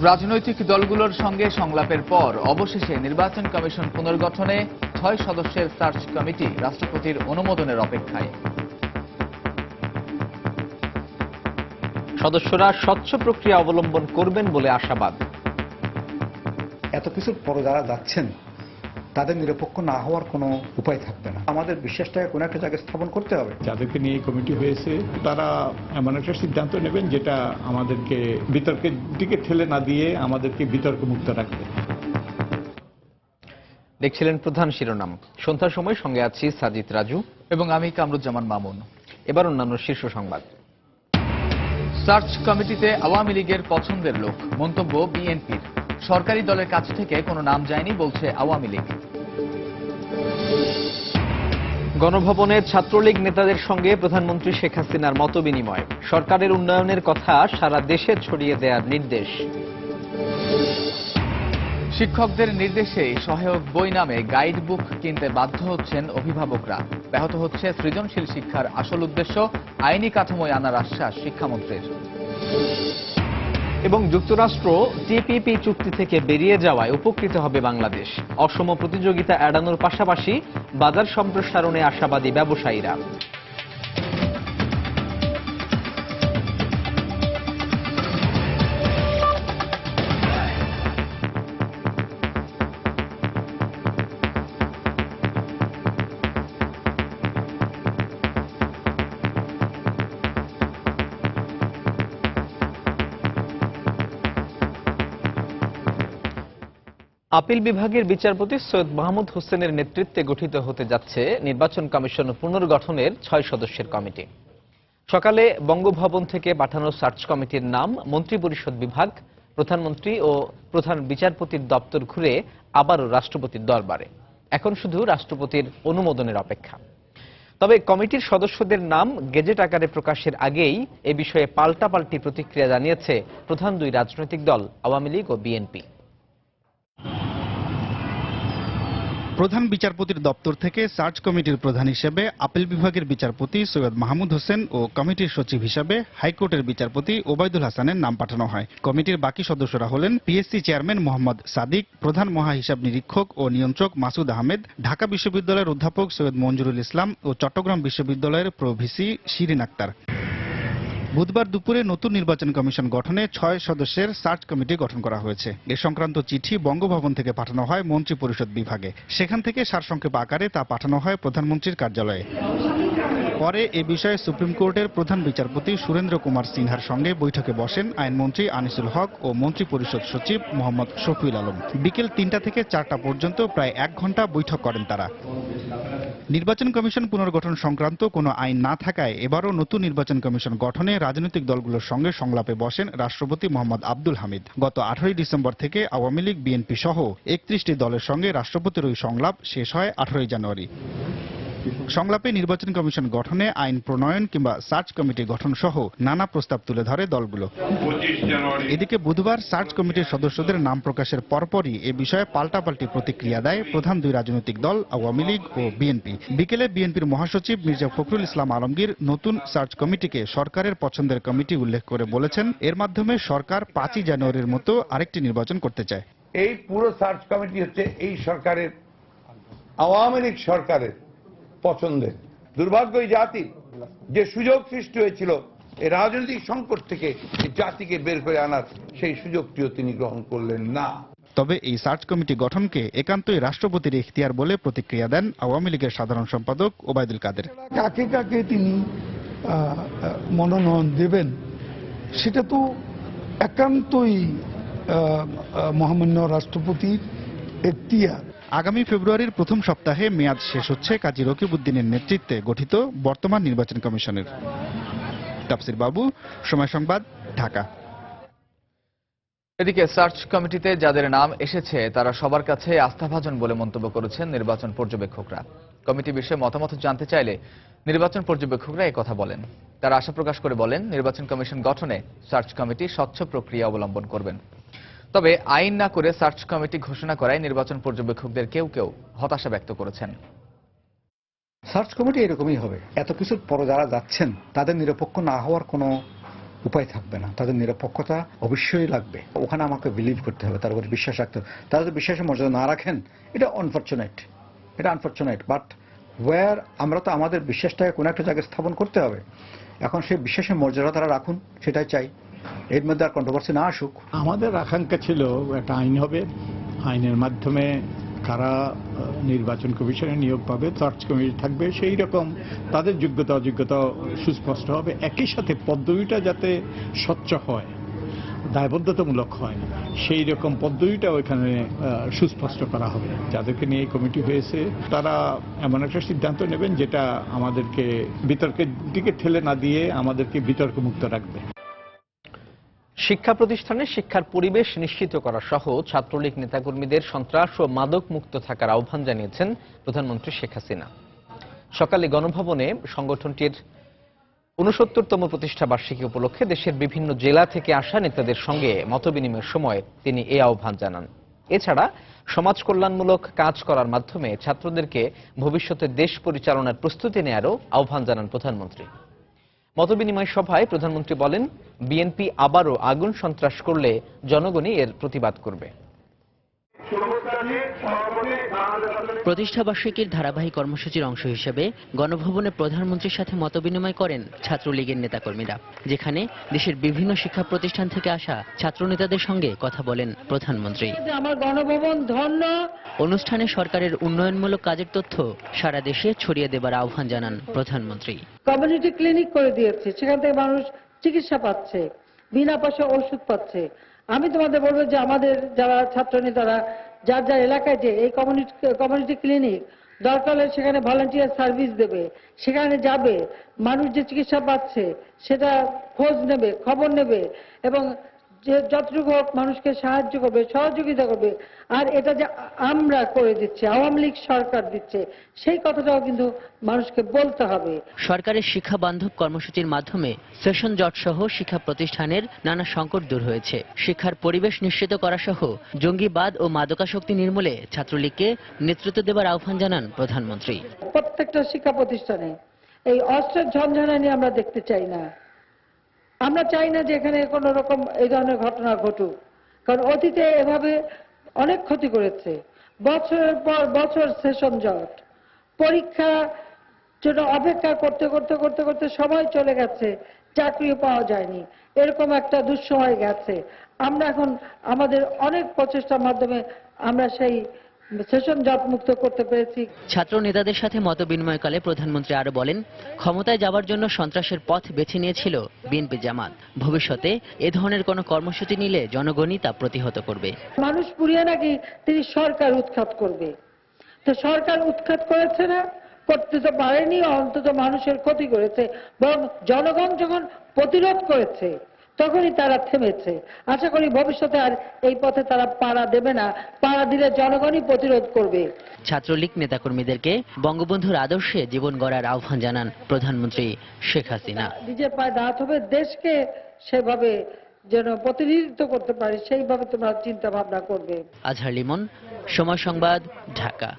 রাজনৈতিক দলগুলোর সঙ্গে সংলাপের পর অবশেষে নির্বাচন কমিশন পুনর্গঠনে 6 সদস্যের সার্চ কমিটি রাষ্ট্রপতির অনুমোদনের অপেক্ষায়। সদস্যরা স্বচ্ছ প্রক্রিয়া অবলম্বন করবেন বলে আশাবাদ। এত কিছুর পরে যারা যাচ্ছেন তাদের নিরপেক্ষ না হওয়ার কোনো উপায় থাকবে না। আমাদের বিশ্বাসটাকে কোনো একটা জায়গায় স্থাপন করতে হবে। যাদেরকে নিয়ে এই কমিটি হয়েছে তারা এমন একটা সিদ্ধান্ত নেবেন যেটা আমাদেরকে বিতর্কের দিকে ঠেলে না দিয়ে আমাদেরকে বিতর্ক মুক্ত রাখবে। দেখছিলেন প্রধান শিরোনাম। সন্ধ্যার সময় সঙ্গে আছি সাজিদ রাজু এবং আমি কামরুজ্জামান মামুন। এবার অন্যান্য শীর্ষ সংবাদ। সার্চ কমিটিতে আওয়ামী লীগের পছন্দের লোক, মন্তব্য বিএনপির। সরকারি দলের কাছ থেকে কোনো নাম যায়নি বলছে আওয়ামী লীগ। গণভবনে ছাত্রলীগ নেতাদের সঙ্গে প্রধানমন্ত্রী শেখ হাসিনার মতবিনিময়। সরকারের উন্নয়নের কথা সারা দেশে ছড়িয়ে দেওয়ার নির্দেশ। শিক্ষকদের নির্দেশে সহায়ক বই নামে গাইড বুক কিনতে বাধ্য হচ্ছেন অভিভাবকরা। ব্যাহত হচ্ছে সৃজনশীল শিক্ষার আসল উদ্দেশ্য, আইনি কাঠামোয় আনার আশ্বাস শিক্ষামন্ত্রীর। এবং যুক্তরাষ্ট্র টিপিপি চুক্তি থেকে বেরিয়ে যাওয়ায় উপকৃত হবে বাংলাদেশ। অসম প্রতিযোগিতা এড়ানোর পাশাপাশি বাজার সম্প্রসারণে আশাবাদী ব্যবসায়ীরা। আপিল বিভাগের বিচারপতি সৈয়দ মাহমুদ হোসেনের নেতৃত্বে গঠিত হতে যাচ্ছে নির্বাচন কমিশন পুনর্গঠনের 6 সদস্যের কমিটি। সকালে বঙ্গভবন থেকে পাঠানো সার্চ কমিটির নাম মন্ত্রিপরিষদ বিভাগ, প্রধানমন্ত্রী ও প্রধান বিচারপতির দপ্তর ঘুরে আবারও রাষ্ট্রপতির দরবারে। এখন শুধু রাষ্ট্রপতির অনুমোদনের অপেক্ষা। তবে কমিটির সদস্যদের নাম গেজেট আকারে প্রকাশের আগেই এ বিষয়ে পাল্টাপাল্টি প্রতিক্রিয়া জানিয়েছে প্রধান দুই রাজনৈতিক দল আওয়ামী লীগ ও বিএনপি। প্রধান বিচারপতির দপ্তর থেকে সার্চ কমিটির প্রধান হিসেবে আপিল বিভাগের বিচারপতি সৈয়দ মাহমুদ হোসেন ও কমিটির সচিব হিসেবে হাইকোর্টের বিচারপতি ওবায়দুল হাসানের নাম পাঠানো হয়। কমিটির বাকি সদস্যরা হলেন পিএসসি চেয়ারম্যান মোহাম্মদ সাদিক, প্রধান মহা হিসাব নিরীক্ষক ও নিয়ন্ত্রক মাসুদ আহমেদ, ঢাকা বিশ্ববিদ্যালয়ের অধ্যাপক সৈয়দ মঞ্জুরুল ইসলাম ও চট্টগ্রাম বিশ্ববিদ্যালয়ের প্রো ভিসি শিরিন আক্তার। বুধবার দুপুরে নতুন নির্বাচন কমিশন গঠনে 6 সদস্যের সার্চ কমিটি গঠন করা হয়েছে। এ সংক্রান্ত চিঠি বঙ্গভবন থেকে পাঠানো হয় মন্ত্রিপরিষদ বিভাগে। সেখান থেকে সারসংক্ষেপ আকারে তা পাঠানো হয় প্রধানমন্ত্রীর কার্যালয়ে। পরে এ বিষয়ে সুপ্রিম কোর্টের প্রধান বিচারপতি সুরেন্দ্র কুমার সিনহার সঙ্গে বৈঠকে বসেন আইনমন্ত্রী আনিসুল হক ও মন্ত্রিপরিষদ সচিব মোহাম্মদ শফিউল আলম। বিকেল 3টা থেকে 4টা পর্যন্ত প্রায় 1 ঘণ্টা বৈঠক করেন তারা। নির্বাচন কমিশন পুনর্গঠন সংক্রান্ত কোনো আইন না থাকায় এবারও নতুন নির্বাচন কমিশন গঠনে রাজনৈতিক দলগুলোর সঙ্গে সংলাপে বসেন রাষ্ট্রপতি মোহাম্মদ আব্দুল হামিদ। গত 18 ডিসেম্বর থেকে আওয়ামী লীগ, বিএনপি সহ 31টি দলের সঙ্গে রাষ্ট্রপতির ওই সংলাপ শেষ হয় 18 জানুয়ারি। সংলাপে নির্বাচন কমিশন গঠনে আইন প্রণয়ন কিংবা সার্চ কমিটি গঠন সহ নানা প্রস্তাব তুলে ধরে দলগুলো। এদিকে বুধবার সার্চ কমিটির সদস্যদের নাম প্রকাশের পরপরই এ বিষয়ে পাল্টাপাল্টি প্রতিক্রিয়া দেয় প্রধান দুই রাজনৈতিক দল আওয়ামী লীগ ও বিএনপি। বিকেলে বিএনপির মহাসচিব মির্জা ফখরুল ইসলাম আলমগীর নতুন সার্চ কমিটিকে সরকারের পছন্দের কমিটি উল্লেখ করে বলেছেন, এর মাধ্যমে সরকার 5ই জানুয়ারির মতো আরেকটি নির্বাচন করতে চায়। এই পুরো সার্চ কমিটি হচ্ছে এই সরকারের, আওয়ামী লীগ সরকারের পছন্দের। দুর্ভাগ্য এই জাতি যে সুযোগ সৃষ্টি হয়েছিল এই রাজনৈতিক সংকট থেকে এই জাতিকে বের করে আনার, সেই সুযোগটিও তিনি গ্রহণ করলেন না। তবে এই সার্চ কমিটি গঠনকে একান্তই রাষ্ট্রপতির ইখতিয়ার বলে প্রতিক্রিয়া দেন আওয়ামী লীগের সাধারণ সম্পাদক ওবায়দুল কাদের। কাকে কাকে তিনি মনোনয়ন দেবেন সেটা তো একান্তই মহামান্য রাষ্ট্রপতির ইখতিয়ার। আগামী ফেব্রুয়ারির প্রথম সপ্তাহে মেয়াদ শেষ হচ্ছে কাজী রকিবউদ্দিনের নেতৃত্বে গঠিত বর্তমান নির্বাচন কমিশনের। তাফসির বাবু, সময় সংবাদ, ঢাকা। এদিকে সার্চ কমিটিতে যাদের নাম এসেছে তারা সবার কাছে আস্থাভাজন বলে মন্তব্য করেছেন নির্বাচন পর্যবেক্ষকরা। কমিটি বিষয়ে মতামত জানতে চাইলে নির্বাচন পর্যবেক্ষকরা কথা বলেন। তারা আশা প্রকাশ করে বলেন, নির্বাচন কমিশন গঠনে সার্চ কমিটি স্বচ্ছ প্রক্রিয়া অবলম্বন করবেন। তবে আইন না করে সার্চ কমিটি ঘোষণা করায় নির্বাচন পর্যবেক্ষকদের কেউ কেউ হতাশা ব্যক্ত করেছেন। সার্চ কমিটি এরকমই হবে। এত কিছুর পরে যারা যাচ্ছেন তাদের নিরপেক্ষ না হওয়ার কোনো উপায় থাকবে না। তাদের নিরপেক্ষতা অবশ্যই লাগবে। ওখানে আমাকে বিলিভ করতে হবে, তার উপর বিশ্বাস রাখতে হবে। তারা যদি বিশ্বাসের মর্যাদা না রাখেন, এটা আনফরচুনেট, বাট ওয়্যার আমরা তো আমাদের বিশ্বাসটাকে কোনো একটা জায়গায় স্থাপন করতে হবে। এখন সেই বিশ্বাসের মর্যাদা তারা রাখুন, সেটাই চাই। এর মধ্যে আর কন্ট্রোভার্সি না আসুক। আমাদের আকাঙ্ক্ষা ছিল একটা আইন হবে, আইনের মাধ্যমে কারা নির্বাচন কমিশনে নিয়োগ পাবে, সার্চ কমিটি থাকবে, সেই রকম তাদের যোগ্যতা অযোগ্যতা সুস্পষ্ট হবে। একই সাথে পদ্ধতিটা যাতে স্বচ্ছ হয়, দায়বদ্ধতামূলক হয়, সেই রকম পদ্ধতিটা ওইখানে সুস্পষ্ট করা হবে। যাদেরকে নিয়ে এই কমিটি হয়েছে তারা এমন একটা সিদ্ধান্ত নেবেন যেটা আমাদেরকে বিতর্কের দিকে ঠেলে না দিয়ে আমাদেরকে বিতর্ক মুক্ত রাখবে। শিক্ষা প্রতিষ্ঠানে শিক্ষার পরিবেশ নিশ্চিত করা সহ ছাত্রলীগ নেতাকর্মীদের সন্ত্রাস ও মাদক মুক্ত থাকার আহ্বান জানিয়েছেন প্রধানমন্ত্রী শেখ হাসিনা। সকালে গণভবনে সংগঠনটির ৬৯তম প্রতিষ্ঠা বার্ষিকী উপলক্ষে দেশের বিভিন্ন জেলা থেকে আসা নেতাদের সঙ্গে মতবিনিময়ের সময় তিনি এই আহ্বান জানান। এছাড়া সমাজ কল্যাণমূলক কাজ করার মাধ্যমে ছাত্রদেরকে ভবিষ্যতে দেশ পরিচালনার প্রস্তুতি নেয়ারও আহ্বান জানান প্রধানমন্ত্রী। মতবিনিময় সভায় প্রধানমন্ত্রী বলেন, বিএনপি আবারও আগুন সন্ত্রাস করলে জনগণই এর প্রতিবাদ করবে। প্রতিষ্ঠাবার্ষিকীর ধারাবাহিক কর্মসূচির অংশ হিসেবে গণভবনে প্রধানমন্ত্রীর সাথে মতবিনিময় করেন ছাত্রলীগের নেতাকর্মীরা, যেখানে দেশের বিভিন্ন শিক্ষা প্রতিষ্ঠান থেকে আসা ছাত্র নেতাদের সঙ্গে কথা বলেন প্রধানমন্ত্রী। আমার গণভবন ধন্য। অনুষ্ঠানে সরকারের উন্নয়নমূলক কাজের তথ্য সারা দেশে ছড়িয়ে দেবার আহ্বান জানান প্রধানমন্ত্রী। কমিউনিটি ক্লিনিক করে দিয়েছে, সেখান থেকে মানুষ চিকিৎসা পাচ্ছে, বিনা পয়সা ওষুধ পাচ্ছে। আমি তোমাদের বলবো যে আমাদের যারা ছাত্রনেতারা যার যার এলাকায় যে এই কমিউনিটি ক্লিনিক দরকার হলে সেখানে ভলান্টিয়ার সার্ভিস দেবে, সেখানে যাবে, মানুষ যে চিকিৎসা পাচ্ছে সেটা খোঁজ নেবে, খবর নেবে এবং যে যতটুকু মানুষকে সাহায্য করবে, সহযোগিতা করবে। আর এটা যে আমরা করে দিচ্ছি, আওয়ামী লীগ সরকার দিচ্ছে, সেই কথাটাও কিন্তু মানুষকে বলতে হবে। সরকারের শিক্ষা বান্ধব কর্মসূচির মাধ্যমে সেশন জট সহ শিক্ষা প্রতিষ্ঠানের নানা সংকট দূর হয়েছে। শিক্ষার পরিবেশ নিশ্চিত করা সহ জঙ্গিবাদ ও মাদকাসক্তি নির্মূলে ছাত্রলীগকে নেতৃত্ব দেবার আহ্বান জানান প্রধানমন্ত্রী। প্রত্যেকটা শিক্ষা প্রতিষ্ঠানে এই অস্ত্রের ঝঞ্ঝানি আমরা দেখতে চাই না। আমরা চাই না যে এখানে কোন রকম এই ধরনের ঘটনা ঘটুক, কারণ অতীতে এভাবে অনেক ক্ষতি করেছে। বছরের পর বছর সেশন জট, পরীক্ষা জন্য অপেক্ষা করতে করতে করতে করতে সময় চলে গেছে, চাকরিও পাওয়া যায়নি, এরকম একটা দুঃসময় গেছে। আমরা এখন আমাদের অনেক প্রচেষ্টার মাধ্যমে আমরা সেই সেশন জট মুক্ত করতে পেরেছি। ছাত্র নেতাদের সাথে মতবিনিময়কালে প্রধানমন্ত্রী আরো বলেন, ক্ষমতায় যাবার জন্য সন্ত্রাসের পথ বেছে নিয়েছিল বিএনপি জামাত। ভবিষ্যতে এ ধরনের কোনো কর্মসূচি নিলে জনগণই তা প্রতিহত করবে। মানুষ পুড়িয়ে নাকি তিনি সরকার উৎখাত করবে, তো সরকার উৎখাত করেছে না, করতে তো পারেনি, অন্তত মানুষের ক্ষতি করেছে। বরং জনগণ যখন প্রতিরোধ করেছে তখনই তারা থেমেছে। আশা করি ভবিষ্যতে আর এই পথে তারা পাড়া দেবে না, পাড়া দিলে জনগণই প্রতিরোধ করবে। ছাত্রলীগ নেতাকর্মীদেরকে বঙ্গবন্ধুর আদর্শে জীবন গড়ার আহ্বান জানান প্রধানমন্ত্রী শেখ হাসিনা। নিজের পায়ে দাঁড়াতে হবে, দেশকে সেভাবে যেন প্রতিনিধিত্ব করতে পারে সেইভাবে তোমরা চিন্তা ভাবনা করবে। আজহার লিমন, সময় সংবাদ, ঢাকা।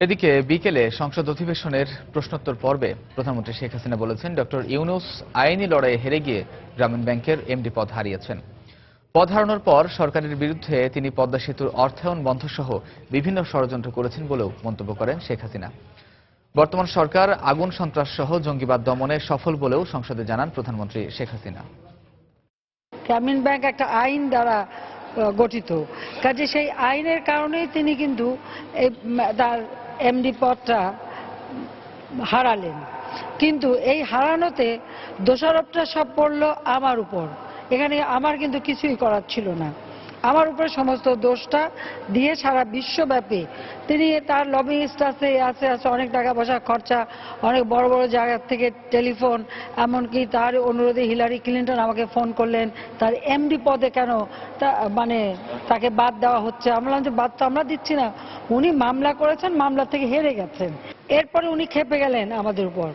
এদিকে বিকেলে সংসদ অধিবেশনের প্রশ্নোত্তর পর্বে প্রধানমন্ত্রী শেখ হাসিনা বলেছেন, ডক্টর ইউনূস আইনি লড়াইয়ে হেরে গিয়ে গ্রামীণ ব্যাংকের এমডি পদ হারিয়েছেন। পদ হারানোর পর সরকারের বিরুদ্ধে তিনি পদ্মা সেতুর অর্থায়ন বন্ধ সহ বিভিন্ন ষড়যন্ত্র করেছেন বলেও মন্তব্য করেন শেখ হাসিনা। বর্তমান সরকার আগুন সন্ত্রাস সহ জঙ্গিবাদ দমনে সফল বলেও সংসদে জানান প্রধানমন্ত্রী শেখ হাসিনা। গ্রামীণ ব্যাংক একটা আইন দ্বারা গঠিত, কাজে সেই আইনের কারণেই তিনি কিন্তু তার এমডি পদটা হারালেন। কিন্তু এই হারানোতে দোষারোপটা সব পড়লো আমার উপর। এখানে আমার কিন্তু কিছুই করার ছিল না, আমার উপরে সমস্ত দোষটা দিয়ে সারা বিশ্বব্যাপী তিনি তার লবিস্ট আছে অনেক টাকা পয়সা খরচা, অনেক বড় বড় জায়গা থেকে টেলিফোন, এমনকি তার অনুরোধে হিলারি ক্লিন্টন আমাকে ফোন করলেন তার এমডি পদে কেন তাকে বাদ দেওয়া হচ্ছে। আমরা বললাম যে বাদ তো আমরা দিচ্ছি না, উনি মামলা করেছেন, মামলা থেকে হেরে গেছেন। এরপরে উনি খেপে গেলেন আমাদের উপর,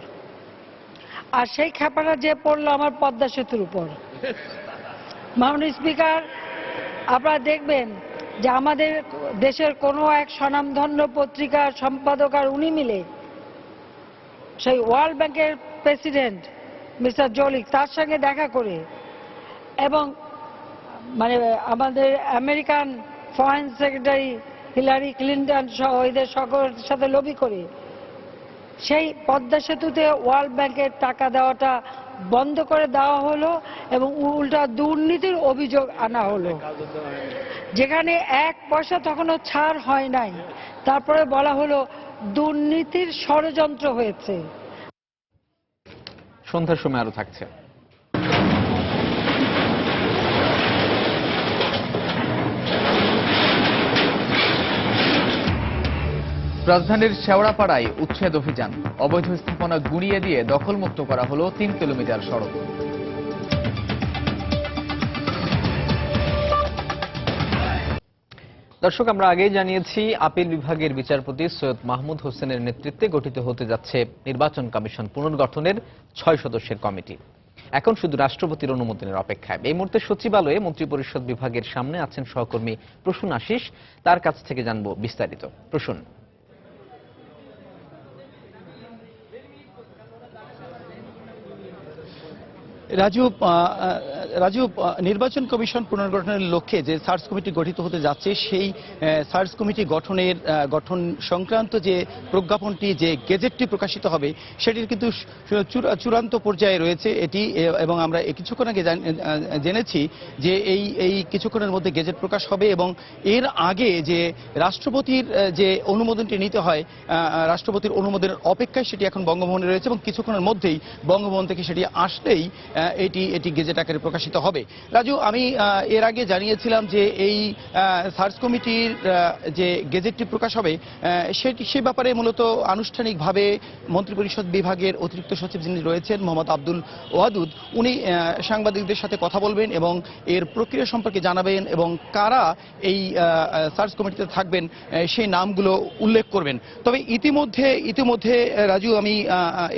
আর সেই খেপাটা যে পড়লো আমার পদ্মা সেতুর উপর। মাননীয় স্পিকার, আপনারা দেখবেন যে আমাদের দেশের কোনো এক স্বনামধন্য পত্রিকার সম্পাদক আর উনি মিলে সেই ওয়ার্ল্ড ব্যাংকের প্রেসিডেন্ট মিস্টার জলিক তার সঙ্গে দেখা করে এবং মানে আমাদের American foreign secretary Hillary Clinton সহ এদের সকলের সাথে লবি করে সেই পদ্মা সেতুতে ওয়ার্ল্ড ব্যাংকের টাকা দেওয়াটা বন্ধ করে দেওয়া হলো এবং উল্টা দুর্নীতির অভিযোগ আনা হলো, যেখানে 1 পয়সা তখনও ছাড় হয় নাই। তারপরে বলা হলো দুর্নীতির ষড়যন্ত্র হয়েছে। সন্ধ্যার সময় আরো থাকছে। রাজধানীর শেওড়াপাড়ায় উচ্ছেদ অভিযান, অবৈধ স্থাপনা গুঁড়িয়ে দিয়ে দখলমুক্ত করা হলো 3 কিলোমিটার সড়ক। দর্শক, আমরা আগেই জানিয়েছি আপিল বিভাগের বিচারপতি সৈয়দ মাহমুদ হোসেনের নেতৃত্বে গঠিত হতে যাচ্ছে নির্বাচন কমিশন পুনর্গঠনের 6 সদস্যের কমিটি। এখন শুধু রাষ্ট্রপতির অনুমোদনের অপেক্ষায়। এই মুহূর্তে সচিবালয়ে মন্ত্রিপরিষদ বিভাগের সামনে আছেন সহকর্মী প্রসূন আশিস, তার কাছ থেকে জানবো বিস্তারিত। প্রসূন। রাজু, নির্বাচন কমিশন পুনর্গঠনের লক্ষ্যে যে সার্চ কমিটি গঠিত হতে যাচ্ছে, সেই সার্চ কমিটি গঠন সংক্রান্ত যে প্রজ্ঞাপনটি, যে গেজেটটি প্রকাশিত হবে, সেটির কিন্তু চূড়ান্ত পর্যায়ে রয়েছে এটি। এবং আমরা কিছুক্ষণ আগে জেনেছি যে এই কিছুক্ষণের মধ্যে গেজেট প্রকাশ হবে এবং এর আগে যে রাষ্ট্রপতির যে অনুমোদনটি নিতে হয়, রাষ্ট্রপতির অনুমোদনের অপেক্ষায় সেটি এখন বঙ্গভবনে রয়েছে এবং কিছুক্ষণের মধ্যেই বঙ্গভবন থেকে সেটি আসলেই এটি গেজেট আকারে প্রকাশিত হবে। রাজু, আমি এর আগে জানিয়েছিলাম যে এই সার্চ কমিটির যে গেজেটটি প্রকাশ হবে সে ব্যাপারে মূলত আনুষ্ঠানিকভাবে মন্ত্রিপরিষদ বিভাগের অতিরিক্ত সচিব যিনি রয়েছেন মোহাম্মদ আব্দুল ওয়াদুদ, উনি সাংবাদিকদের সাথে কথা বলবেন এবং এর প্রক্রিয়া সম্পর্কে জানাবেন এবং কারা এই সার্চ কমিটিতে থাকবেন সেই নামগুলো উল্লেখ করবেন। তবে ইতিমধ্যে রাজু, আমি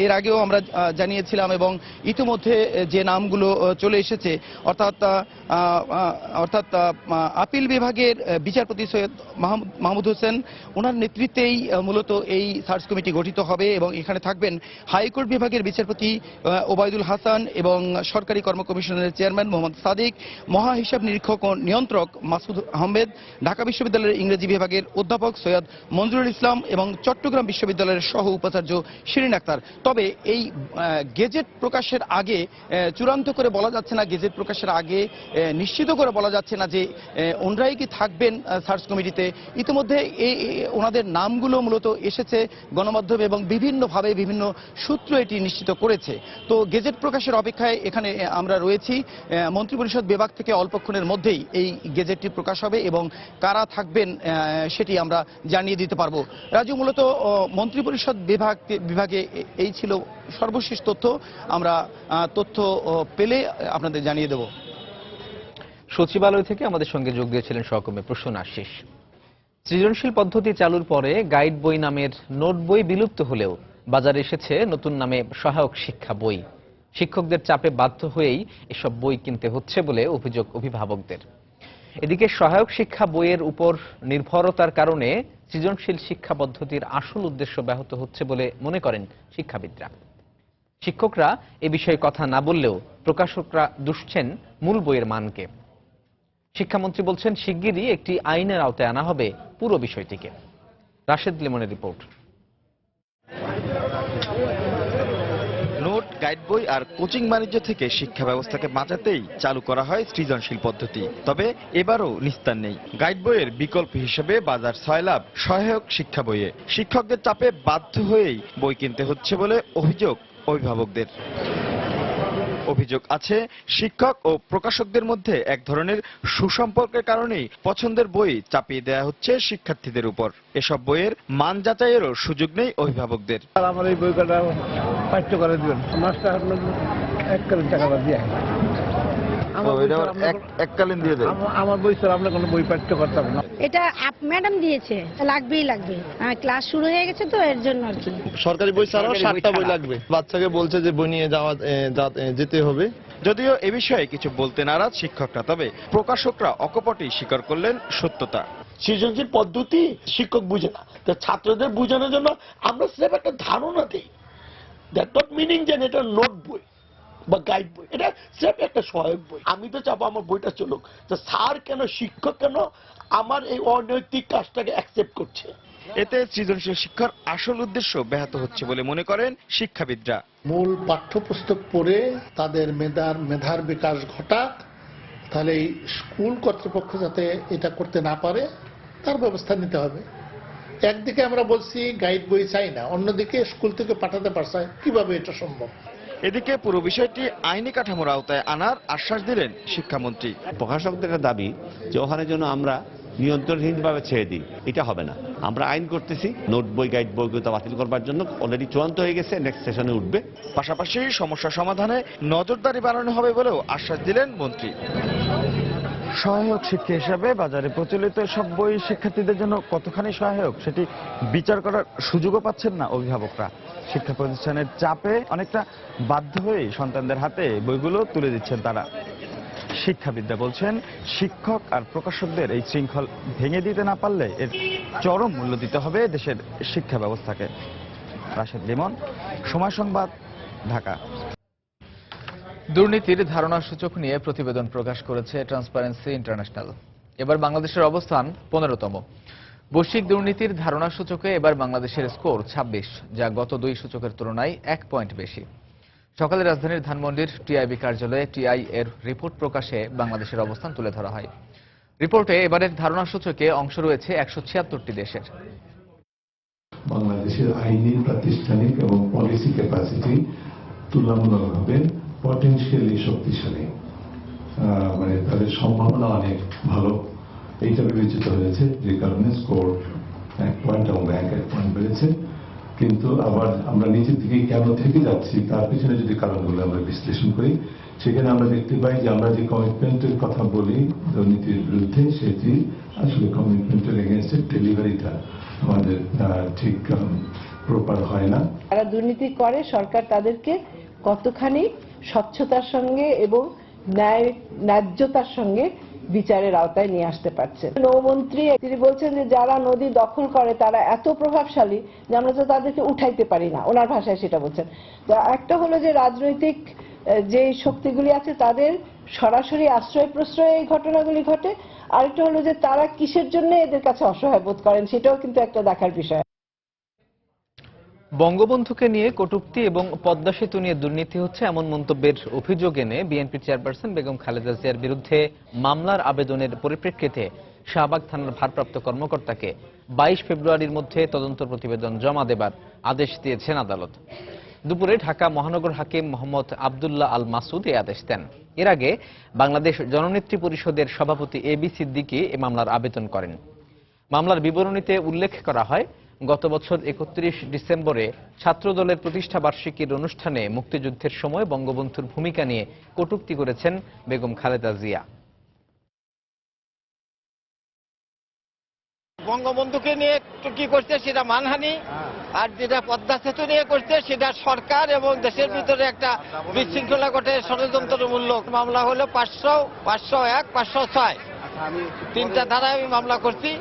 এর আগেও আমরা জানিয়েছিলাম এবং ইতিমধ্যে যে নামগুলো চলে এসেছে, অর্থাৎ আপিল বিভাগের বিচারপতি সৈয়দ মাহমুদ হোসেন, ওনার নেতৃত্বেই মূলত এই সার্চ কমিটি গঠিত হবে এবং এখানে থাকবেন হাইকোর্ট বিভাগের বিচারপতি ওবায়দুল হাসান এবং সরকারি কর্ম কমিশনের চেয়ারম্যান মোহাম্মদ সাদিক, মহা হিসাব নিরীক্ষক ও নিয়ন্ত্রক মাসুদ আহমেদ, ঢাকা বিশ্ববিদ্যালয়ের ইংরেজি বিভাগের অধ্যাপক সৈয়দ মঞ্জুরুল ইসলাম এবং চট্টগ্রাম বিশ্ববিদ্যালয়ের সহ উপাচার্য শিরিন আক্তার। তবে এই গেজেট প্রকাশের আগে চূড়ান্ত করে বলা যাচ্ছে না, গেজেট প্রকাশের আগে নিশ্চিত করে বলা যাচ্ছে না যে ওনারাই কি থাকবেন সার্চ কমিটিতে। ইতিমধ্যে ওনাদের নামগুলো মূলত এসেছে গণমাধ্যমে এবং বিভিন্নভাবে বিভিন্ন সূত্র এটি নিশ্চিত করেছে। তো গেজেট প্রকাশের অপেক্ষায় এখানে আমরা রয়েছি। মন্ত্রিপরিষদ বিভাগ থেকে অল্পক্ষণের মধ্যেই এই গেজেটটি প্রকাশ হবে এবং কারা থাকবেন সেটি আমরা জানিয়ে দিতে পারবো। রাজু, মূলত মন্ত্রিপরিষদ বিভাগে এই ছিল সর্বশেষ তথ্য। আমরা তথ্য পেলে আপনাদের জানিয়ে দেব। সচিবালয় থেকে আমাদের সঙ্গে যোগ দিয়েছিলেন সহকর্মী প্রসূন আশিস। সৃজনশীল পদ্ধতি চালুর পরে গাইড বই নামের নোট বই বিলুপ্ত হলেও বাজারে এসেছে নতুন নামে সহায়ক শিক্ষা বই। শিক্ষকদের চাপে বাধ্য হয়েই এসব বই কিনতে হচ্ছে বলে অভিযোগ অভিভাবকদের। এদিকে সহায়ক শিক্ষা বইয়ের উপর নির্ভরতার কারণে সৃজনশীল শিক্ষা পদ্ধতির আসল উদ্দেশ্য ব্যাহত হচ্ছে বলে মনে করেন শিক্ষাবিদরা। শিক্ষকরা এ বিষয়ে কথা না বললেও প্রকাশকরা দুষছেন মূল বইয়ের মানকে। শিক্ষামন্ত্রী বলছেন শিগগিরই একটি আইনের আওতায় আনা হবে পুরো বিষয়টিকে। রাশেদ লিমনের রিপোর্ট। নোট, গাইড বই আর কোচিং বাণিজ্য থেকে শিক্ষা ব্যবস্থাকে বাঁচাতেই চালু করা হয় সৃজনশীল পদ্ধতি। তবে এবারও নিস্তার নেই। গাইড বইয়ের বিকল্প হিসেবে বাজার সয়লাভ সহায়ক শিক্ষা বইয়ে। শিক্ষকদের চাপে বাধ্য হয়েই বই কিনতে হচ্ছে বলে অভিযোগ অভিভাবকদের। অভিযোগ আছে শিক্ষক ও প্রকাশকদের মধ্যে এক ধরনের সুসম্পর্কের কারণেই পছন্দের বই চাপিয়ে দেওয়া হচ্ছে শিক্ষার্থীদের উপর। এসব বইয়ের মান যাচাইয়েরও সুযোগ নেই অভিভাবকদের। আমার এই বই কটা পাঠ্য করে দিবেন, মাস্টার আপনার এককালীন টাকাটা দিয়ে এককালীন দিয়ে দেয়। আমার বই স্যার আপনার কোনো বই পাঠ্য করতে হবে না। এটা ম্যাডাম দিয়েছে, লাগবেই লাগবে। ক্লাস শুরু হয়ে গেছে তো এর জন্য আর কি। সরকারি বই ছাড়াও 7টা বই লাগবে। বাচ্চাকে বলছে যে বই নিয়ে যেতে হবে। যদিও এ বিষয়ে কিছু বলতে নারাজ শিক্ষকরা, তবে প্রকাশকরা অকপটেই স্বীকার করলেন সত্যতা। সৃজনশীল পদ্ধতি শিক্ষক বুঝে না, তো ছাত্রদের বোঝানোর জন্য আমরা স্রেফ একটা ধারণা দিই। দ্যাট নট মিনিং যে এটা নোট বই, বা গাইড বই, এটা সেফ একটা সহায়ক বই। আমি তো চাবো আমার বইটা চলুক, তো স্যার কেন, শিক্ষক কেন আমার এই অনৈতিক কাজটাকে অ্যাকসেপ্ট করছে? এতে সৃজনশীল শিক্ষার আসল উদ্দেশ্য ব্যাহত হচ্ছে বলে মনে করেন শিক্ষাবিদরা। মূল পাঠ্যপুস্তক পড়ে তাদের মেধার বিকাশ ঘটাক, তাহলে এই স্কুল কর্তৃপক্ষ যাতে এটা করতে না পারে তার ব্যবস্থা নিতে হবে। একদিকে আমরা বলছি গাইড বই চাই না, অন্যদিকে স্কুল থেকে পাঠাতে পারছে, কিভাবে এটা সম্ভব? এদিকে পুরো বিষয়টি আইনি কাঠামোর আওতায় আনার আশ্বাস দিলেন শিক্ষামন্ত্রী। প্রকাশকদের দাবি যে ওখানে যেন আমরা নিয়ন্ত্রণহীনভাবে ছেড়ে দিই, এটা হবে না। আমরা আইন করতেছি, নোট বই গাইড বইগুলো বাতিল করবার জন্য অলরেডি চূড়ান্ত হয়ে গেছে, নেক্সট সেশনে উঠবে। পাশাপাশি সমস্যা সমাধানে নজরদারি বাড়ানো হবে বলেও আশ্বাস দিলেন মন্ত্রী। সহায়ক শিক্ষা হিসাবে বাজারে প্রচলিত সব বই শিক্ষার্থীদের জন্য কতখানি সহায়ক সেটি বিচার করার সুযোগও পাচ্ছেন না অভিভাবকরা। শিক্ষা প্রতিষ্ঠানের চাপে অনেকটা বাধ্য হয়ে সন্তানদের হাতে বইগুলো তুলে দিচ্ছেন তারা। শিক্ষাবিদরা বলছেন, শিক্ষক আর প্রকাশকদের এই শৃঙ্খল ভেঙে দিতে না পারলে এর চরম মূল্য দিতে হবে দেশের শিক্ষা ব্যবস্থাকে। রাশেদ লিমন, সময় সংবাদ, ঢাকা। দুর্নীতির ধারণা সূচক নিয়ে প্রতিবেদন প্রকাশ করেছে ট্রান্সপারেন্সি ইন্টারন্যাশনাল। এবার বাংলাদেশের অবস্থান 15তম। বৈশ্বিক দুর্নীতির ধারণা সূচকে এবার বাংলাদেশের স্কোর 26, যা গত 2 সূচকের তুলনায় 1 পয়েন্ট বেশি। সকালে রাজধানীর ধানমন্ডির টিআইবি কার্যালয়ে টিআই এর রিপোর্ট প্রকাশে বাংলাদেশের অবস্থান তুলে ধরা হয়। রিপোর্টে এবারের ধারণা সূচকে অংশ রয়েছে 176টি দেশের। বাংলাদেশের আইনি, প্রাতিষ্ঠানিক এবং পলিসি ক্যাপাসিটি তুলনামূলকভাবে পটেনশিয়ালি শক্তিশালী, মানে তাদের সম্ভাবনা অনেক ভালো, এইটা বিবেচিত হয়েছে, যে কারণে স্কোর 1 পয়েন্ট এবং র্যাঙ্ক 1 পয়েন্ট বেড়েছে। কিন্তু আবার আমরা নিচের দিকে কেন থেকে যাচ্ছি তার পিছনে যদি কারণগুলো আমরা বিশ্লেষণ করি, সেখানে আমরা দেখতে পাই যে আমরা যে কমিটমেন্টের কথা বলি দুর্নীতির বিরুদ্ধে, সেটি আসলে কমিটমেন্টের এগেনস্টে ডেলিভারিটা আমাদের ঠিক প্রপার হয় না। যারা দুর্নীতি করে সরকার তাদেরকে কতখানি স্বচ্ছতার সঙ্গে এবং ন্যায্যতার সঙ্গে বিচারের আওতায় নিয়ে আসতে পারছে। নৌমন্ত্রী তিনি বলছেন যে যারা নদী দখল করে তারা এত প্রভাবশালী যে আমরা তো তাদেরকে উঠাইতে পারি না, ওনার ভাষায় সেটা বলছেন। একটা হলো যে রাজনৈতিক যে শক্তিগুলি আছে তাদের সরাসরি আশ্রয় প্রশ্রয়ে এই ঘটনাগুলি ঘটে, আরেকটা হলো যে তারা কিসের জন্য এদের কাছে অসহায় বোধ করেন, সেটাও কিন্তু একটা দেখার বিষয়। বঙ্গবন্ধুকে নিয়ে কটূক্তি এবং পদ্মা সেতু নিয়ে দুর্নীতি হচ্ছে এমন মন্তব্যের অভিযোগ এনে বিএনপি চেয়ারপারসন বেগম খালেদা জিয়ার বিরুদ্ধে মামলার আবেদনের পরিপ্রেক্ষিতে শাহবাগ থানার ভারপ্রাপ্ত কর্মকর্তাকে 22 ফেব্রুয়ারির মধ্যে তদন্ত প্রতিবেদন জমা দেবার আদেশ দিয়েছেন আদালত। দুপুরে ঢাকা মহানগর হাকিম মোহাম্মদ আব্দুল্লাহ আল মাসুদ এই আদেশ দেন। এর আগে বাংলাদেশ জননেত্রী পরিষদের সভাপতি এবি সিদ্দিকী এ মামলার আবেদন করেন। মামলার বিবরণীতে উল্লেখ করা হয়, গত বছর 31 ডিসেম্বরে ছাত্রদলের প্রতিষ্ঠা বার্ষিকীর অনুষ্ঠানে মুক্তিযুদ্ধের সময় বঙ্গবন্ধুর ভূমিকা নিয়ে কটূক্তি করেছেন বেগম খালেদা জিয়া। বঙ্গবন্ধুকে নিয়ে কি করছে সেটা মানহানি, আর যেটা পদ্মা সেতু নিয়ে করছে সেটা সরকার এবং দেশের ভিতরে একটা বিশৃঙ্খলা ঘটে ষড়যন্ত্রমূলক মামলা হলো 500, 501, 506 তিনটা ধারায় আমি মামলা করছি।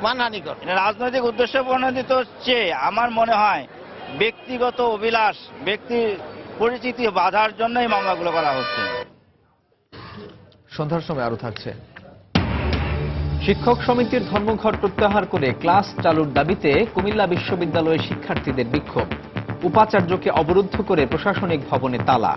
মানহানিকর রাজনৈতিক উদ্দেশ্য প্রণোদিত হচ্ছে, আমার মনে হয় ব্যক্তিগত অভিলাষ, ব্যক্তি পরিচিতি বাধার জন্য এই মামলাগুলো করা হচ্ছে। সন্ধ্যার সময় আরো থাকছে। শিক্ষক সমিতির ধর্মঘট প্রত্যাহার করে ক্লাস চালুর দাবিতে কুমিল্লা বিশ্ববিদ্যালয়ের শিক্ষার্থীদের বিক্ষোভ। উপাচার্যকে অবরুদ্ধ করে প্রশাসনিক ভবনে তালা।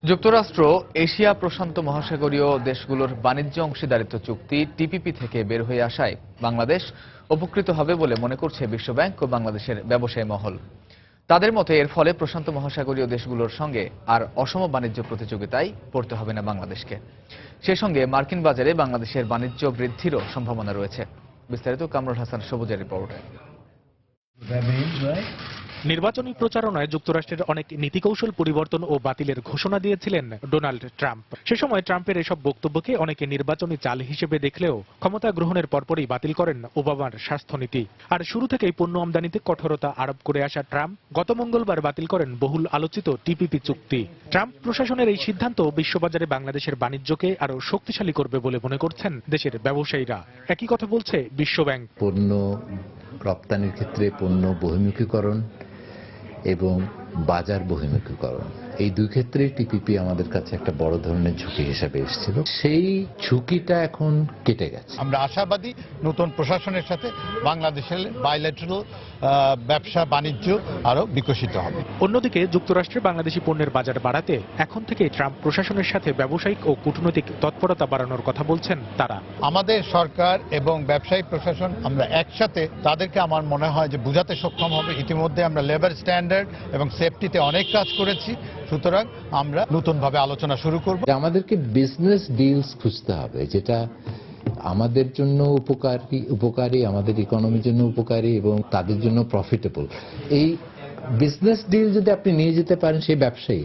যুক্তরাষ্ট্র এশিয়া প্রশান্ত মহাসাগরীয় দেশগুলোর বাণিজ্য অংশীদারিত্ব চুক্তি টিপিপি থেকে বের হয়ে আসায় বাংলাদেশ উপকৃত হবে বলে মনে করছে বিশ্বব্যাংক ও বাংলাদেশের ব্যবসায়ী মহল। তাদের মতে এর ফলে প্রশান্ত মহাসাগরীয় দেশগুলোর সঙ্গে আর অসম বাণিজ্য প্রতিযোগিতায় পড়তে হবে না বাংলাদেশকে। সেই সঙ্গে মার্কিন বাজারে বাংলাদেশের বাণিজ্য বৃদ্ধিরও সম্ভাবনা রয়েছে। বিস্তারিত কামরুল হাসান সবুজের রিপোর্টে। নির্বাচনী প্রচারণায় যুক্তরাষ্ট্রের অনেক নীতিকৌশল পরিবর্তন ও বাতিলের ঘোষণা দিয়েছিলেন ডোনাল্ড ট্রাম্প। সে সময় ট্রাম্পের এসব বক্তব্যকে অনেকে নির্বাচনী চাল হিসেবে দেখলেও ক্ষমতা গ্রহণের পরপরই বাতিল করেন ওবামার স্বাস্থ্যনীতি। আর শুরু থেকেই পণ্য আমদানিতে কঠোরতা আরোপ করে আসা ট্রাম্প গত মঙ্গলবার বাতিল করেন বহুল আলোচিত টিপিপি চুক্তি। ট্রাম্প প্রশাসনের এই সিদ্ধান্ত বিশ্ববাজারে বাংলাদেশের বাণিজ্যকে আরো শক্তিশালী করবে বলে মনে করছেন দেশের ব্যবসায়ীরা। একই কথা বলছে বিশ্বব্যাংক। পণ্য রপ্তানির ক্ষেত্রে পণ্য বহির্মুখীকরণ এবং বাজার বহির্মুখীকরণ, এই দুই ক্ষেত্রে টিপিপি আমাদের কাছে একটা বড় ধরনের ঝুঁকি হিসেবে এসেছিল। সেই ঝুঁকিটা এখন কেটে গেছে। আমরা আশাবাদী নতুন প্রশাসনের সাথে বাংলাদেশের বাইল্যাটারাল ব্যবসা বাণিজ্য আরো বিকশিত হবে। অন্যদিকে যুক্তরাষ্ট্রে বাংলাদেশি পণ্যের বাজার বাড়াতে এখন থেকেই ট্রাম্প প্রশাসনের সাথে ব্যবসায়িক ও কূটনৈতিক তৎপরতা বাড়ানোর কথা বলছেন তারা। আমাদের সরকার এবং ব্যবসায়ী প্রশাসন আমরা একসাথে তাদেরকে আমার মনে হয় যে বোঝাতে সক্ষম হবে। ইতিমধ্যে আমরা লেবার স্ট্যান্ডার্ড এবং সেফটিতে অনেক কাজ করেছি, সুতরাং আমরা নতুনভাবে আলোচনা শুরু করব। আমাদেরকে বিজনেস ডিলস খুঁজতে হবে যেটা আমাদের জন্য উপকারী, আমাদের ইকোনমির জন্য উপকারী এবং তাদের জন্য প্রফিটেবল। এই বিজনেস ডিল যদি আপনি নিয়ে যেতে পারেন, সেই ব্যবসায়ী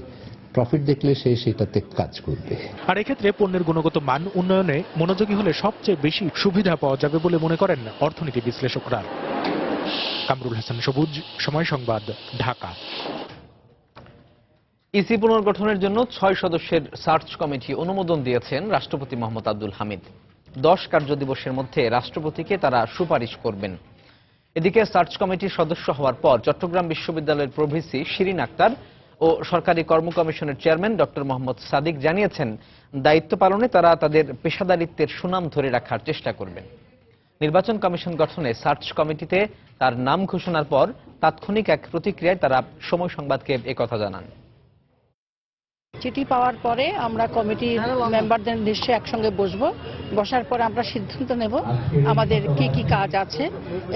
প্রফিট দেখলে সে সেটাতে কাজ করবে। আর এক্ষেত্রে পণ্যের গুণগত মান উন্নয়নে মনোযোগী হলে সবচেয়ে বেশি সুবিধা পাওয়া যাবে বলে মনে করেন অর্থনীতি বিশ্লেষকরা। কামরুল হাসান সবুজ, সময় সংবাদ, ঢাকা। ইসি পুনর্গঠনের জন্য 6 সদস্যের সার্চ কমিটি অনুমোদন দিয়েছেন রাষ্ট্রপতি মোহাম্মদ আব্দুল হামিদ। 10 কার্যদিবসের মধ্যে রাষ্ট্রপতিকে তারা সুপারিশ করবেন। এদিকে সার্চ কমিটির সদস্য হওয়ার পর চট্টগ্রাম বিশ্ববিদ্যালয়ের প্রভিসি শিরিন আক্তার ও সরকারি কর্ম কমিশনের চেয়ারম্যান ডক্টর মোহাম্মদ সাদিক জানিয়েছেন, দায়িত্ব পালনে তারা তাদের পেশাদারিত্বের সুনাম ধরে রাখার চেষ্টা করবেন। নির্বাচন কমিশন গঠনে সার্চ কমিটিতে তার নাম ঘোষণার পর তাৎক্ষণিক এক প্রতিক্রিয়ায় তারা সময় সংবাদকে একথা জানান। চিঠি পাওয়ার পরে আমরা কমিটির মেম্বারদের নিশ্চয়ই একসঙ্গে বসার পরে আমরা সিদ্ধান্ত নেব আমাদের কি কি কাজ আছে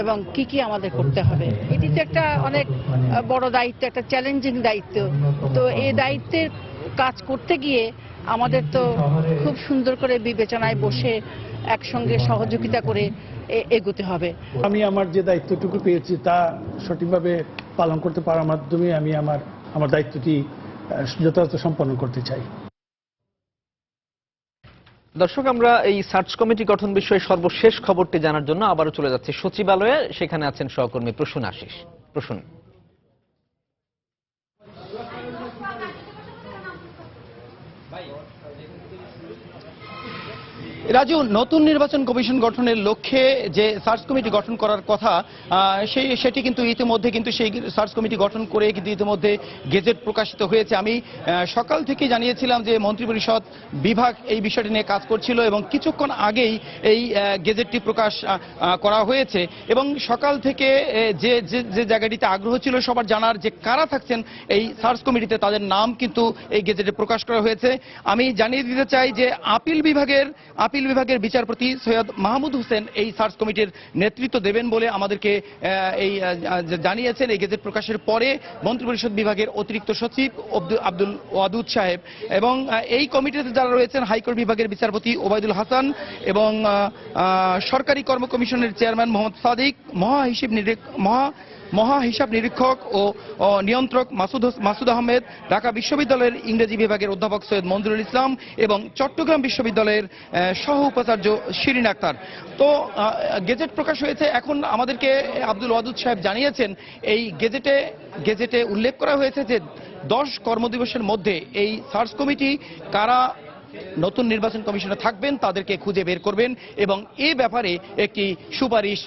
এবং কি কি আমাদের করতে হবে। এটি তো একটা অনেক বড় দায়িত্ব, একটা চ্যালেঞ্জিং দায়িত্ব। তো এই দায়িত্বের কাজ করতে গিয়ে আমাদের তো খুব সুন্দর করে বিবেচনায় বসে একসঙ্গে সহযোগিতা করে এগোতে হবে। আমি আমার যে দায়িত্বটুকু পেয়েছি তা সঠিকভাবে পালন করতে পারার মাধ্যমে আমি আমার দায়িত্বটি যথাযথ সম্পন্ন করতে চাই। দর্শক, আমরা এই সার্চ কমিটি গঠন বিষয়ে সর্বশেষ খবরটি জানার জন্য আবারও চলে যাচ্ছি সচিবালয়ে। সেখানে আছেন সহকর্মী প্রসূন আশিস। প্রসূন, রাজু, নতুন নির্বাচন কমিশন গঠনের লক্ষ্যে যে সার্চ কমিটি গঠন করার কথা সেটি কিন্তু ইতিমধ্যে সেই সার্চ কমিটি গঠন করে কিন্তু ইতিমধ্যে গেজেট প্রকাশিত হয়েছে। আমি সকাল থেকে জানিয়েছিলাম যে মন্ত্রিপরিষদ বিভাগ এই বিষয়টি নিয়ে কাজ করছিল এবং কিছুক্ষণ আগেই এই গেজেটটি প্রকাশ করা হয়েছে এবং সকাল থেকে যে জায়গাটিতে আগ্রহ ছিল সবার জানার যে কারা থাকছেন এই সার্চ কমিটিতে, তাদের নাম কিন্তু এই গেজেটে প্রকাশ করা হয়েছে। আমি জানিয়ে দিতে চাই যে আপিল বিভাগের বিচারপতি সৈয়দ মাহমুদ হোসেন এই সার্চ কমিটির নেতৃত্ব দেবেন বলে আমাদেরকে এই জানিয়েছেন এই গেজেট প্রকাশের পরে মন্ত্রিপরিষদ বিভাগের অতিরিক্ত সচিব আব্দুল ওয়াদুদ সাহেব। এবং এই কমিটিতে যারা রয়েছেন হাইকোর্ট বিভাগের বিচারপতি ওবায়দুল হাসান এবং সরকারি কর্ম কমিশনের চেয়ারম্যান মোহাম্মদ সাদিক, মহা হিসাব নিরীক্ষক ও নিয়ন্ত্রক মাসুদ আহমেদ, ঢাকা বিশ্ববিদ্যালয়ের ইংরেজি বিভাগের অধ্যাপক সৈয়দ মঞ্জুরুল ইসলাম এবং চট্টগ্রাম বিশ্ববিদ্যালয়ের সহ উপাচার্য শিরিন আক্তার। তো গেজেট প্রকাশ হয়েছে। এখন আমাদেরকে আব্দুল ওয়াদুদ সাহেব জানিয়েছেন এই গেজেটে উল্লেখ করা হয়েছে যে 10 কর্মদিবসের মধ্যে এই সার্চ কমিটি কারা নতুন নির্বাচন কমিশনে থাকবেন তাদেরকে খুঁজে বের করবেন এবং এ ব্যাপারে একটি সুপারিশ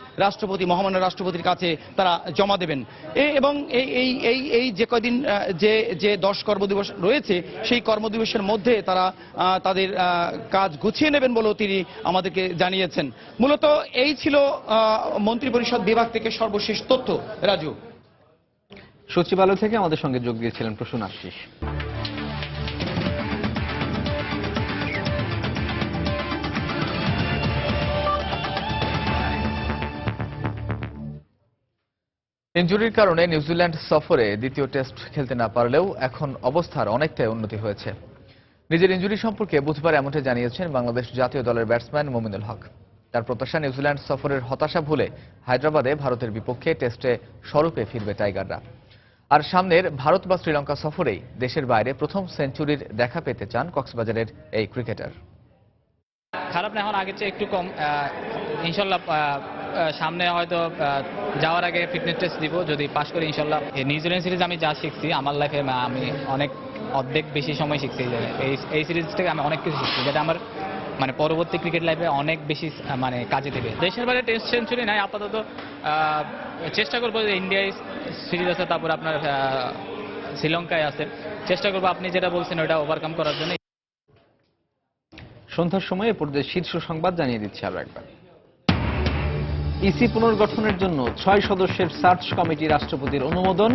মহামান্য রাষ্ট্রপতির কাছে তারা জমা দেবেন। এবং এই যে কয়দিন যে 10 কর্মদিবস রয়েছে সেই কর্মদিবসের মধ্যে তারা তাদের কাজ গুছিয়ে নেবেন বলেও তিনি আমাদেরকে জানিয়েছেন। মূলত এই ছিল মন্ত্রিপরিষদ বিভাগ থেকে সর্বশেষ তথ্য। রাজু, সচিবালয় থেকে আমাদের সঙ্গে যোগ দিয়েছিলেন প্রসূন আশিস। ইনজুরির কারণে নিউজিল্যান্ড সফরে দ্বিতীয় টেস্ট খেলতে না পারলেও এখন অবস্থার অনেকটাই উন্নতি হয়েছে। নিজের ইনজুরি সম্পর্কে বুধবার এমনটাই জানিয়েছেন বাংলাদেশ জাতীয় দলের ব্যাটসম্যান মুমিনুল হক। তার প্রত্যাশা নিউজিল্যান্ড সফরের হতাশা ভুলে হায়দ্রাবাদে ভারতের বিপক্ষে টেস্টে স্বরূপে ফিরবে টাইগাররা। আর সামনের ভারত বা শ্রীলঙ্কা সফরেই দেশের বাইরে প্রথম সেঞ্চুরির দেখা পেতে চান কক্সবাজারের এই ক্রিকেটার। খারাপ না, এখন আগের চেয়ে একটু কম। ইনশাল্লাহ সামনে হয়তো যাওয়ার আগে ফিটনেস টেস্ট দিব, যদি পাস করি ইনশাল্লাহ। নিউজিল্যান্ড সিরিজ আমি যা শিখছি আমার লাইফে আমি অর্ধেক বেশি সময় শিখছি। এই সিরিজ থেকে আমি অনেক কিছু শিখছি যেটা আমার পরবর্তী ক্রিকেট লাইফে অনেক বেশি কাজে দেবে। দেশের বাইরে টেস্ট সেঞ্চুরি নাই আপাতত। চেষ্টা করবো যে ইন্ডিয়ায় সিরিজ আছে, তারপর আপনার শ্রীলঙ্কায় আছে, চেষ্টা করবো আপনি যেটা বলছেন ওটা ওভারকাম করার জন্য। সন্ধ্যার সময় এ পর্যায়ে শীর্ষ সংবাদ জানিয়ে দিচ্ছি আরো একবার। ইসি পুনর্গঠনের জন্য 6 সদস্যের সার্চ কমিটি রাষ্ট্রপতির অনুমোদন,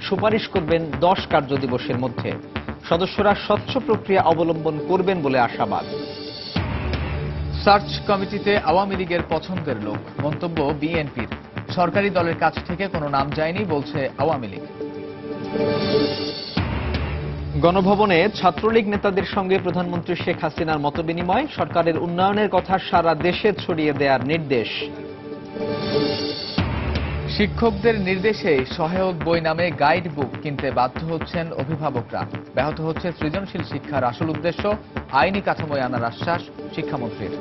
সুপারিশ করবেন 10 কার্যদিবসের মধ্যে। সদস্যরা স্বচ্ছ প্রক্রিয়া অবলম্বন করবেন বলে আশাবাদ। সার্চ কমিটিতে আওয়ামী লীগের পছন্দের লোক, মন্তব্য বিএনপির। সরকারি দলের কাছ থেকে কোনো নাম যায়নি বলছে আওয়ামী লীগ। গণভবনে ছাত্রলীগ নেতাদের সঙ্গে প্রধানমন্ত্রী শেখ হাসিনার মতবিনিময়, সরকারের উন্নয়নের কথা সারা দেশে ছড়িয়ে দেওয়ার নির্দেশ। শিক্ষকদের নির্দেশে সহায়ক বই নামে গাইড বুক কিনতে বাধ্য হচ্ছেন অভিভাবকরা। ব্যাহত হচ্ছে সৃজনশীল শিক্ষার আসল উদ্দেশ্য, আইনি কাঠামোয় আনার আশ্বাস শিক্ষামন্ত্রীর।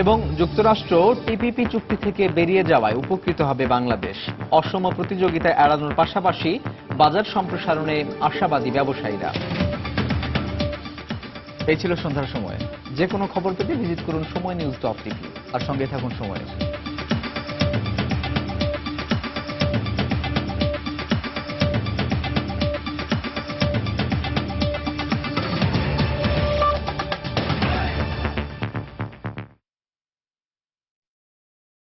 এবং যুক্তরাষ্ট্র টিপিপি চুক্তি থেকে বেরিয়ে যাওয়ায় উপকৃত হবে বাংলাদেশ। অসম প্রতিযোগিতা এড়ানোর পাশাপাশি বাজার সম্প্রসারণে আশাবাদী ব্যবসায়ীরা। এই ছিল সন্ধ্যার সময়। যে কোনো খবর পেতে ভিজিট করুন সময় নিউজ.টিভি আর সঙ্গে থাকুন সময়।